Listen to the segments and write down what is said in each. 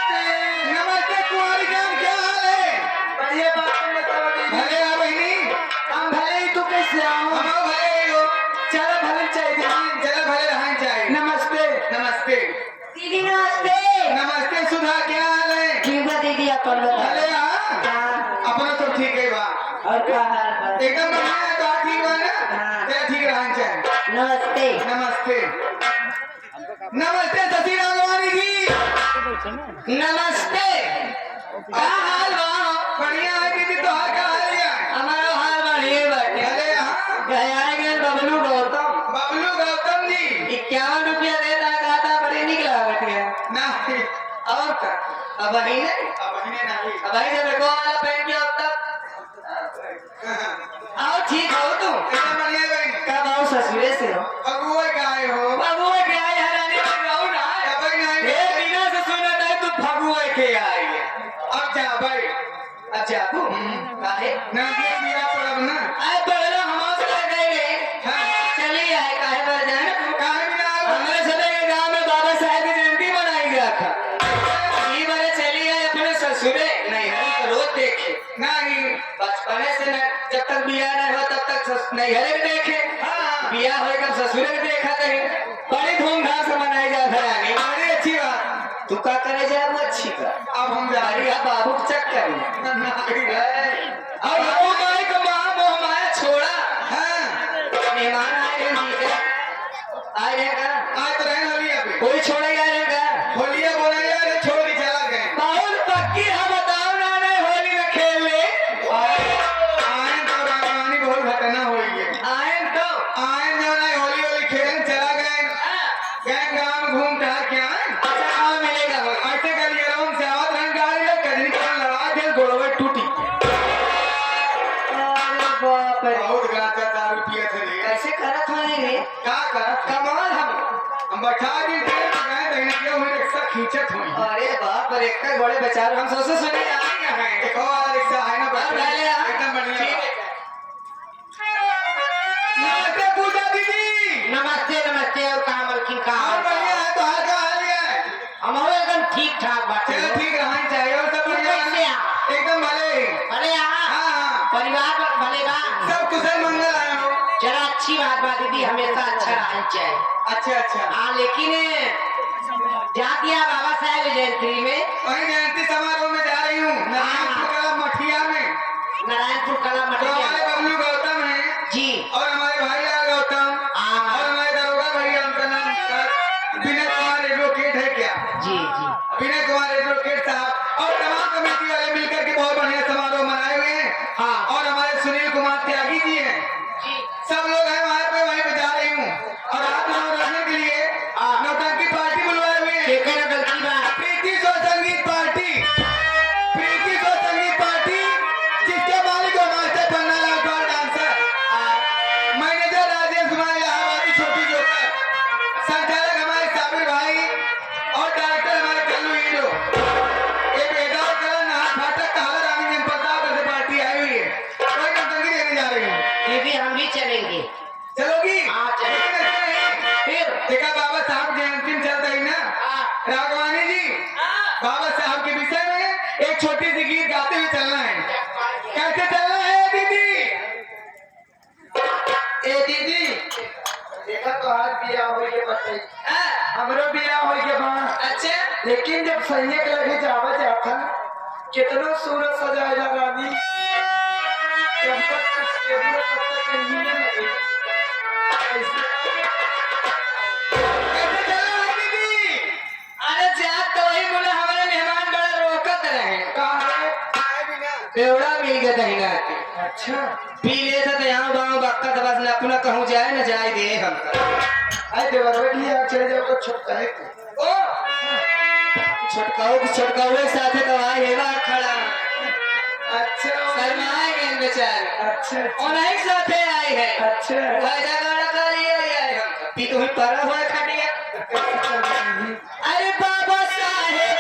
नमस्ते कुंवारी जान, क्या हाल है? बढ़िया बात तुम बताओ दीदी। भले आ बहनी। हम भले ही, तू कैसे आओ? हम भले ही हो। चलो भले चाहिए दीदी। चलो भले रहना चाहिए। नमस्ते। नमस्ते। दीदी नमस्ते। नमस्ते सुधा, क्या हाल है? ठीक है दीदी, अपन बताओ। भले हाँ, हाँ, अपना तो ठीक है बा। और क्या हाल है? एकदम बढ़िया है, तो ठीक बा ना? हाँ। चलो ठीक रहना चाहिए। नमस्ते। नमस्ते। नमस्ते शशि राघवानी जी। नमस्ते। क्या हाल बा? बढ़िया है दीदी, तो हाल का हाल क्या है? हमारा हाल बढ़िया बाटे। भले हाँ। गया गए बबलू गौतम बबलू गौतम जी। 51 रुपया देता खाता, बड़े निकला बटिया। ना और का अब ही नहीं, अब इन्हें नहीं। अब ही जब को वाला पहन के अब तक आओ। ठीक हो तुम? एकदम बढ़िया बहन। कब आओ? ससुरे से हो? बबुआ का आए हो? बाबू के आए हराने में रहू ना। अब नहीं। ये बिना से सुना था तू फगुए के आई है। अब जा भाई। अच्छा तू काहे ना ये मेरा परब ना। आए पहले हम से गए रे। हाँ। चली आए काहे पर जाए ना। काहे भी ना हमारे सभी के गांव में बाबा साहब की जयंती मनाई गया था। ये बारे चली आए अपने ससुरे नहीं है रोज देखे नहीं। बचपने से न जब तक बियाह नहीं हुआ तब तक नैहरे के देखे। हाँ। बियाह होएगा ससुरे के देखा कहीं बड़ी धूमधाम से मनाई जा घरानी। बड़ी अच्छी बात। तू का करे जाए वो अच्छी का। अब हम जा रहे अरे बाबू के चक्कर में हैं। अब वो माई को मोह माया छोड़ा। हाँ। मेहमान आए हैं जी के। आए हैं का आज तो रहने वाली है अभी। कोई छोड़ेगा नहीं का। होलिया बोला यार, ये छोड़ के चला गए। बहुत पक्की है, बताओ ना नहीं होली में खेल ले। आए तो रागवानी बहुत घटना हुई है। आए तो आए जो नहीं होली होली खेलने चला गए। गए गाँव में घूम टहल के आए। अच्छा कहाँ मिलेगा वो? ऐसे कर लिया राम से आवत रंग गाड़ी में कजरी का लड़ा दे, गोड़वे टूटी। अरे बाप रे, बहुत गांजा दारू पिए थे रे। कैसे करत होने रे? क्या कर? कमाल हम। बैठा दी थे तो गए दहीने के हुए रिक्शा खींचत हुई। अरे बाप रे, एक बड़े बेचारे हम सोचे सुने आएंगे हैं। एक और रिक्शा है ना और पहले आ। एकदम बढ़िया। ठीक है। नमस्ते पूजा दीदी। नमस्ते नमस्ते। और कहाँ मलकिन कहाँ? और बढ़िया है, तो हाल का हाल क्या है? हमारे एकदम ठीक ठाक बात चलो है। ठीक रहना चाहिए। और सब बढ़िया कैसे है? आ? एकदम भले। अरे यहाँ हाँ हाँ, परिवार भले बा। सब कुशल मंगल आए हो। चला अच्छी बात बा दीदी, हमेशा अच्छा रहना चाहिए। अच्छा अच्छा। हाँ लेकिन जा दिया बाबा साहब जयंती में। वही जयंती समारोह में जा रही हूँ, नारायणपुर कला मठिया में। नारायणपुर कला तो मटिया हमारे बबलू गौतम है जी। और हमारे भाई लाल गौतम हाँ। और हमारे दरोगा भैया, उनका नाम विनय कुमार एडवोकेट है क्या? जी जी। विनय कुमार एडवोकेट साहब और तमाम कमेटी वाले मिलकर के बहुत बढ़िया समारोह मनाए हुए हैं। हाँ। और हमारे सुनील कुमार त्यागी जी हैं, जी। सब लोग हैं वहाँ पे, वहीं पे जा रही हूँ। और रात में मनोरंजन के लिए नौटंकी पार्टी बुलवाए हुए हैं। ठीक है ना, गलती बात। प्रीति सो संगीत पार्टी, प्रीति सो संगीत पार्टी, जिसके मालिक और मास्टर पन्ना लाल पाल डांसर, मैनेजर राजेश कुमार इलाहाबादी छोटी जोकर, संचालक हमारे साबिर भाई और डायरेक्टर हमारे कल्लू हीरो। ये बेटा और कला नहा फाटक कहाला रानी जनपद से पार्टी आई हुई है। वही नौटंकी देखने जा रही हूँ। दीदी हम भी चलेंगे। चलोगी? हाँ, चलेंगे। लेकिन ऐसा नहीं, फिर देखा बाबा साहब जयंती में चल रही ना राघवानी जी, बाबा साहब के विषय में एक छोटी सी गीत गाते हुए चलना है। कैसे चलना है दीदी? ए दीदी, देखा तो आज बिया हो के बताई, हमरो बिया हो के बाद। अच्छा लेकिन जब सैया के लगे जावा जाता कितना सूरज सजाएगा रानी, जब तक कुछ टेबल तब तक नहीं लगे। कैसे चलना है दीदी? अरे जा तो ही बोले हमारे मेहमान बड़ा रोकत रहे। कहाँ है? आए भी ना। बेवड़ा मिल गया दहीना के। अच्छा, पी ले तो यहाँ बाँव बक्का तो बस अपना कहूँ जाए न जाए दे हम। आए देवर बैठिए, आप चले जाओ तो छुटका है। ओ छटकाऊ के साथ तो आए है बात खड़ा। अच्छा शर्माए गए बेचारे। अच्छा और एक साथे आई है। अच्छा। फायदा गाना कर लिया यार हम। पी तो ही पर हुआ खटिया। अरे बाबा साहेब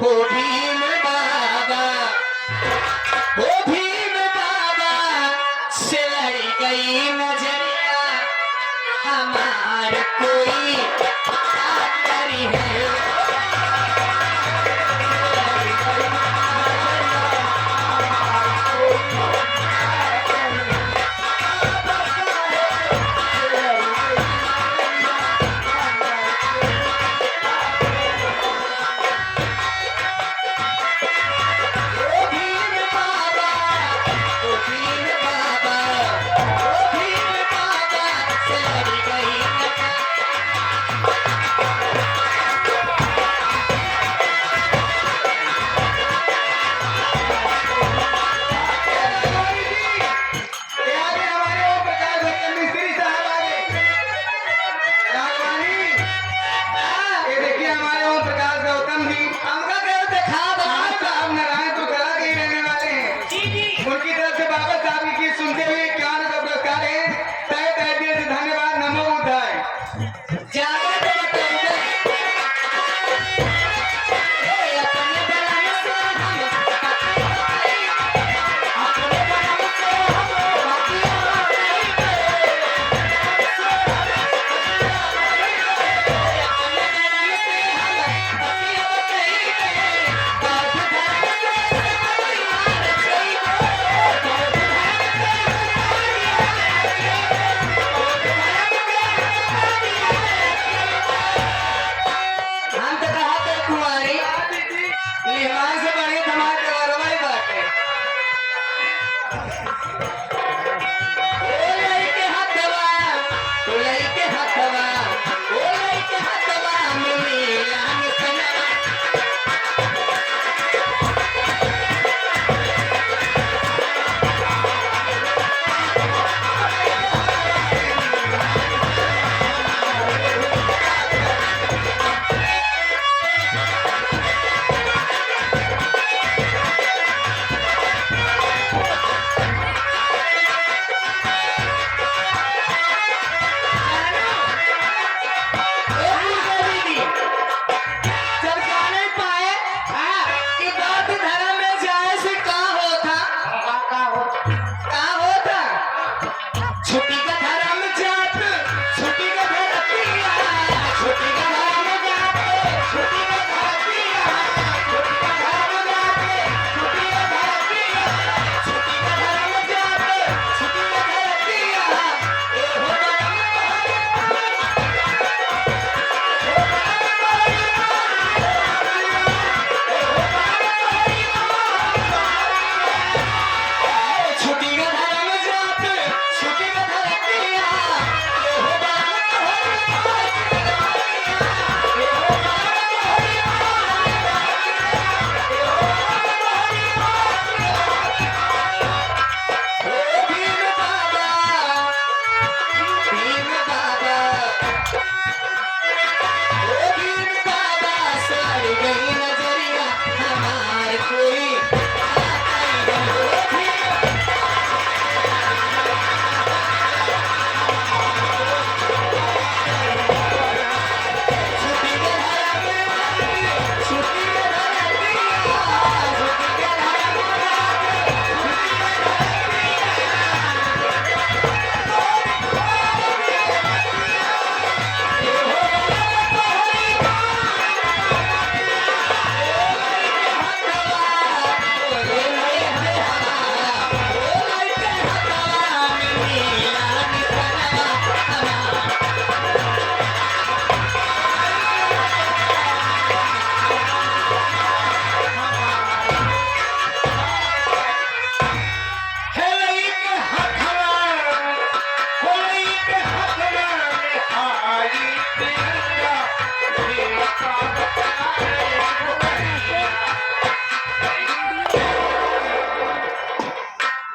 हो भीम बाबा, हो भीम बाबा से लड़ी गई नजरिया, हमार कोई आखरी है। हमारे से बड़ी धमाके वाला बात है। ओ लइके हथवा, ओ लइके हथवा, ओ लइके हथवा मिलिया निसनवा।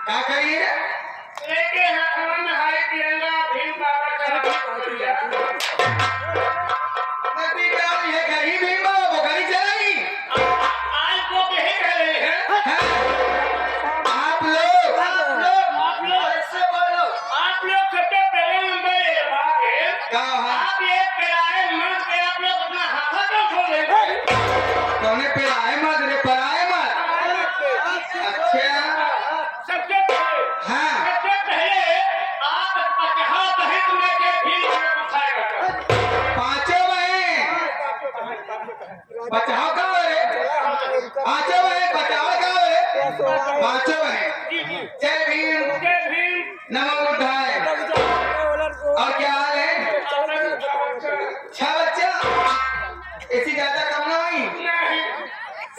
क्या कहिए? लेके हाथों में हरे तिरंगा भीम बाबा का नदी का ये कहीं भी माँ बोकरी चलाई। आज को कहे कह रहे हैं हैं? आप लोग ऐसे बोलो आप लोग सबसे पहले नंबर ये बात है कहा आप ये कराए मन पे आप लोग अपना हाथा क्यों छोड़ रहे हैं तूने पिलाए मत रे पराए मत। अच्छा सबसे पहले हाँ सबसे पहले आप पकहा बहन में के भीम को उठाएगा पांचों बहन बचाओ का रे पांचों बहन बचाओ का रे पांचों बहन जय भीम के भीम नमो बुद्धाय। और क्या हाल है? अच्छा बच्चा ऐसी ज्यादा कम ना हुई नहीं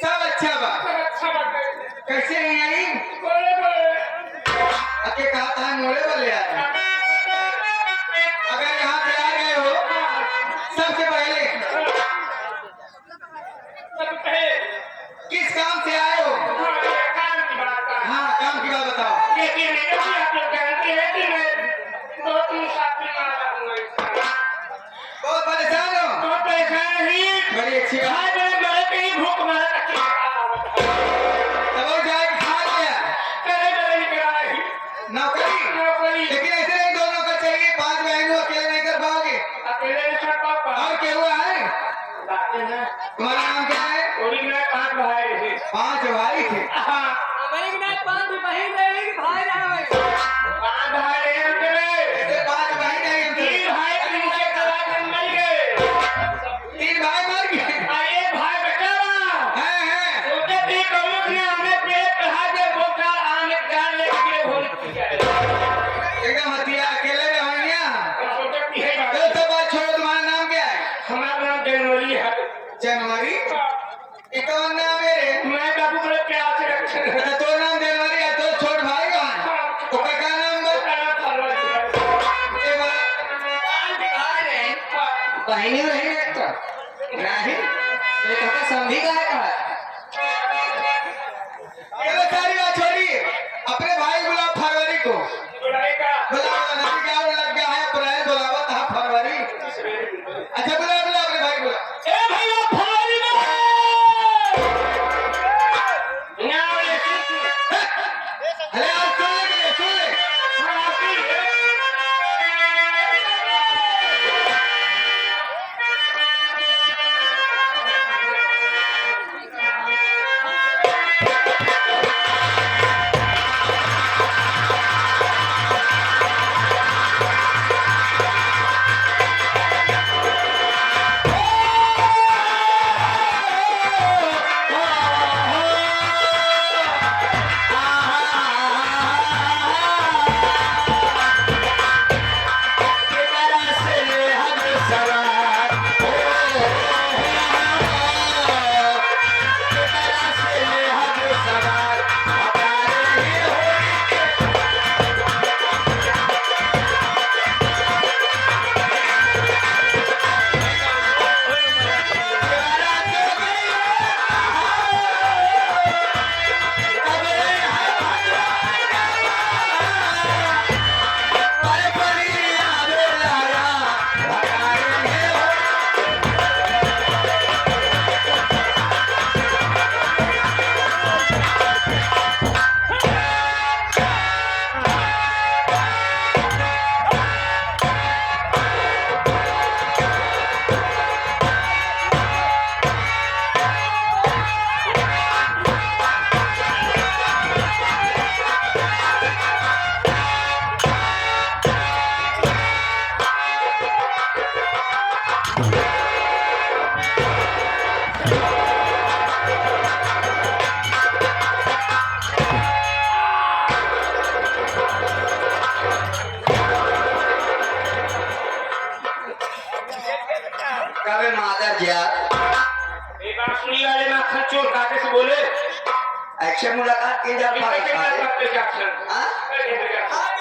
सब अच्छा बा। अच्छा बात है कैसे नहीं आई? बोले बोले अके कहा था मोड़े वाले आए। अगर यहाँ पे आ गए हो सबसे पहले सब पहले किस काम से आए हो? काम की बात है हाँ काम की बात बताओ। लेकिन मेरे भी आप लोग जानते हैं कि मैं दो तीन साथी मारा हूँ बहुत परेशान हो? तो परेशान ही बड़ी अच्छी बात। खाए मेरे गले पे ही भूख मारा रखी तब वो जाके खा लिया करे करे निकला ही नौकरी। नौकरी लेकिन ऐसे नहीं दो नौकर चाहिए। पांच बहन हो अकेले नहीं कर पाओगे। अकेले नहीं कर पापा और क्या हुआ है? बातें हैं तुम्हारा नाम क्या है? थोड़ी में पांच भाई थे पांच भाई थे। हाँ पांच भाई रहे हम तेरे ऐसे पांच भाई नहीं हम तीन थे। भाई पीछे करा के मर गए तीन भाई मर गए। और एक भाई बचा रहा हैं। सोचे थे कौन ने हमें पेड़ कहा दे बोका आने जान लेके होल किया एकदम हथिया अकेले रहोगे यहाँ। सोचे कि है तो सब बात छोड़ो। तुम्हारा नाम क्या है? हमारा नाम जनवरी है जनवरी। कौन नाम है रे? मैं बाबू बड़े प्यार से रखे तो नाम जनवरी है तो छोट भाई का ओका का नाम बता ए बा बहनी रही एक तो नहीं ये तो समझी का है ये सारी बात छोड़िए अपने भाई बुलाओ फरवरी को बुलाओ नहीं क्या लग गया है अप्रैल बुलावा था फरवरी अच्छा बुला बुला अपने भाई बुला ए भैया फरवरी में ना ये अरे यार सुन ले कबे मादर जा एक बार सुनी वाले में अखर चोर काके से बोले ऐसे मुलाकात की जा पाए हाँ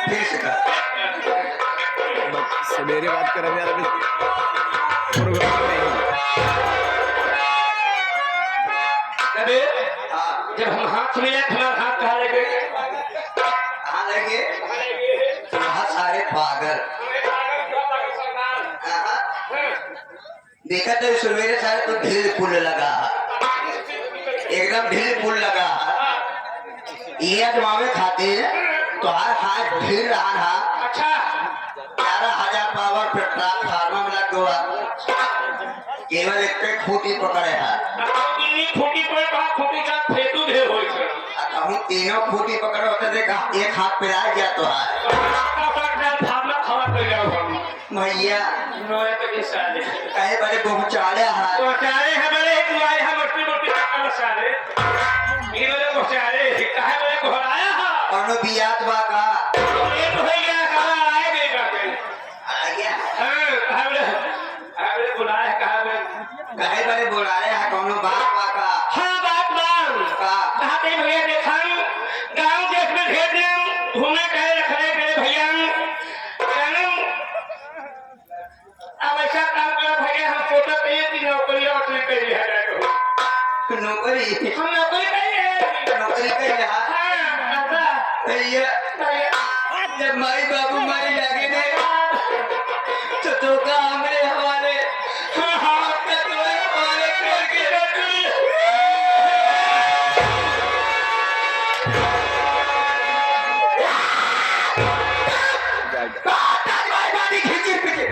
फिर से कर सवेरे बात कर रहे यार अभी प्रोग्राम नहीं कबे हाँ जब हम हाथ में तुम्हारा हाथ कहा लगे कहाँ लगे बहुत सारे पागल हाँ, देखा तो सवेरे सारे तो ढील पुल लगा एकदम ढील पुल लगा ये अजमावे खातिर तो हर हाथ ढील रहा था अच्छा 11,000 पावर पे ट्रांसफार्मर में लग गया केवल एक पे खूटी पकड़े है दिल्ली फूटी पर कहा फूटी का फेतु ढेर होई छे कहूँ तीनों खूटी पकड़े होते देखा एक हाथ पे आ गया तो है भावना खवा कर जाओ हम भैया नोए तो के साले कहे बड़े पहुँचाड़े है तो चारे हमारे दुआई हम मोटी मोटी कर साले ये वाले पहुंचारे काहे वाले को हराया है कौनो बियात बा का एक हो गया कहां आए गए का आ गया हां कहां बुलाया कहां कहे बड़े बुला रहे हैं कौनो बात बा का हां बात मान का कहा पे भैया देखान गांव देश में ढेर दिन घूमे कहे रखले करे भैया जानम अब ऐसा काम कर भैया हम फोटो पे ये नौकरी और कर लिया है नौकरी हम नौकरी करिए नौकरी कर रहा हां आता भैया जब माई बाबू मारी लागे ने तो का हमरे हवाले हां का तुम्हारे हवाले करके बाड़ी खींची पीछे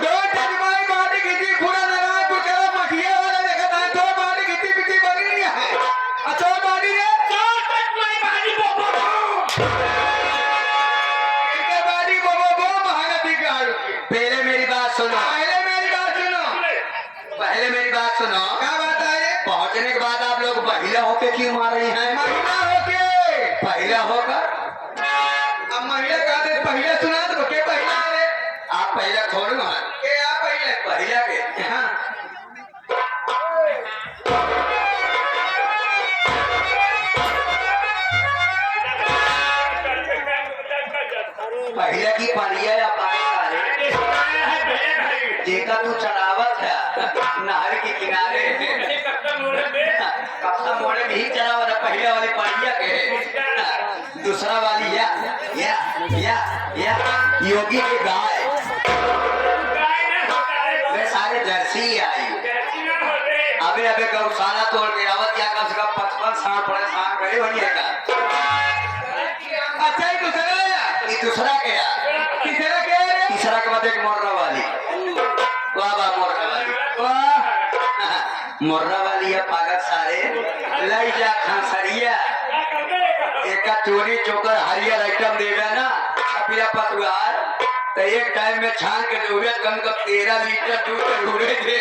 दो जजमाई बाटी खींची पूरा नारायण पुचला मठिया वाला देखा था दो बाटी खींची पीछे बनी नहीं है अच्छा बाटी रे इनके बाटी वो महानदी का आड़ू पहले मेरी बात सुनो पहले मेरी बात सुनो पहले मेरी बात सुनो क्या बात है ये पहुंचने के बाद आप लोग महिला होके क्यों मार रही हैं महिला होके महिला होकर अब महिला कहते पहले सुना तो के पहला है आप पहले खोल के आप पहले महिला के हाँ नहर के किनारे कपड़ा मोड़े में ही चला वाला पहले वाली पानिया के दूसरा वाली या योगी की गाय वे सारे जर्सी आई अबे अबे गौशाला तोड़ के आवत क्या कम से कम 55 साल पड़े साल करे बनिए का अच्छा ये दूसरा क्या तीसरा के बाद एक मोर्रा वाली वाह वाह मोर्रा वाली वाह मोर्रा वाली है पागल सारे लाई जा खांसरिया एक चोरी चोकर हरियर आइटम देवे ना कपिला पतवार तो एक टाइम में छान के देवे कम कम 13 लीटर दूध ढूंढे दे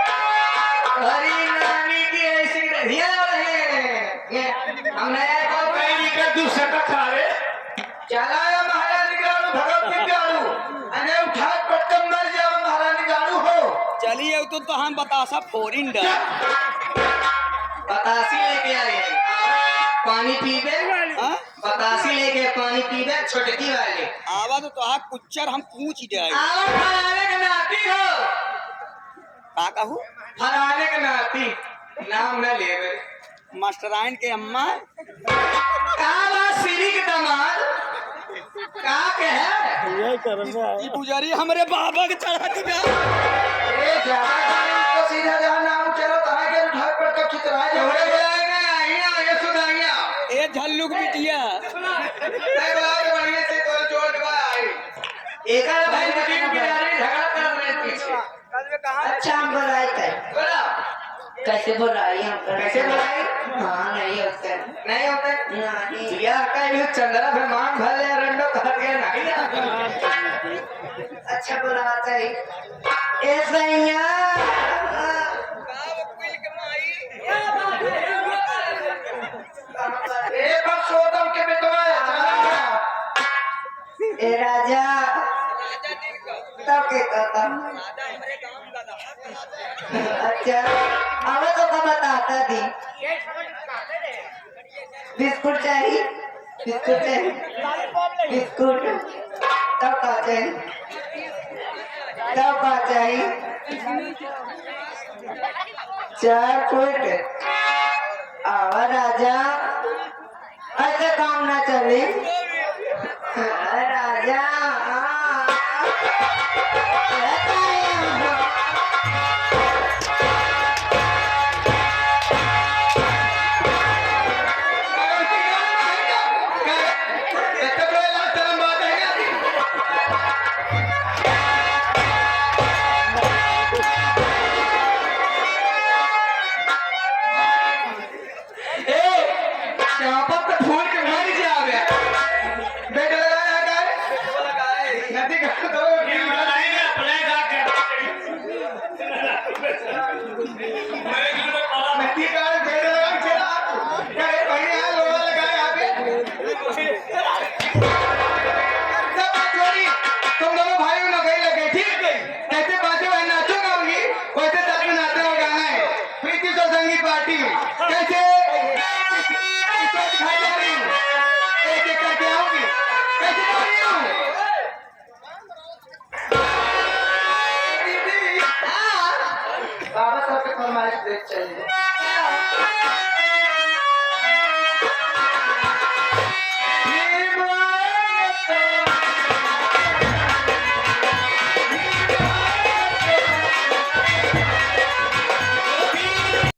हरी नानी की ऐसी रहिया रहे हमने चला या महारानी गाड़ू भगवती गाड़ू अने उठा पटकन मर जाओ महारानी गाड़ू हो चलिए तो हम बतासा फोरिन डर बतासी लेके आई पानी पीबे बतासी लेके पानी पीबे छोटकी वाली आवा तो तोहार कुच्चर हम पूछ जाए आवा फलाने के नाती हो का कहू फलाने के नाती नाम न लेवे मास्टराइन के अम्मा काला सिरी के दामाद का के है ई पुजारी हमरे बाबा के चढ़ा दिया ए ज्यादा गाड़ी को सीधा जहां नाम चलो तहां के उठा पटकन चितरा जोड़े जाओ बुलाएंगे आइया ये सुनाइया ए झल्लुक बिटिया मैं बुलाओ बढ़िया से तो जोड़ के आई एक भाई नदीम किनारे झगड़ा कर रहे पीछे अच्छा हम बुलाए थे बोला कैसे बुलाई हम कैसे बुलाई हां नहीं होता नहीं होते नहीं यार का ये चंद्रा पे मान भर ले रंडो कर गया नहीं अच्छा बुलाता है ए सैया ए परसोतम के बेटवा ए राजा तब के कहता अच्छा हमें तो का बताता दी बिस्कुट चाहिए बिस्कुट तब का चाहिए चार फुट आवा राजा ऐसे काम ना चले राजा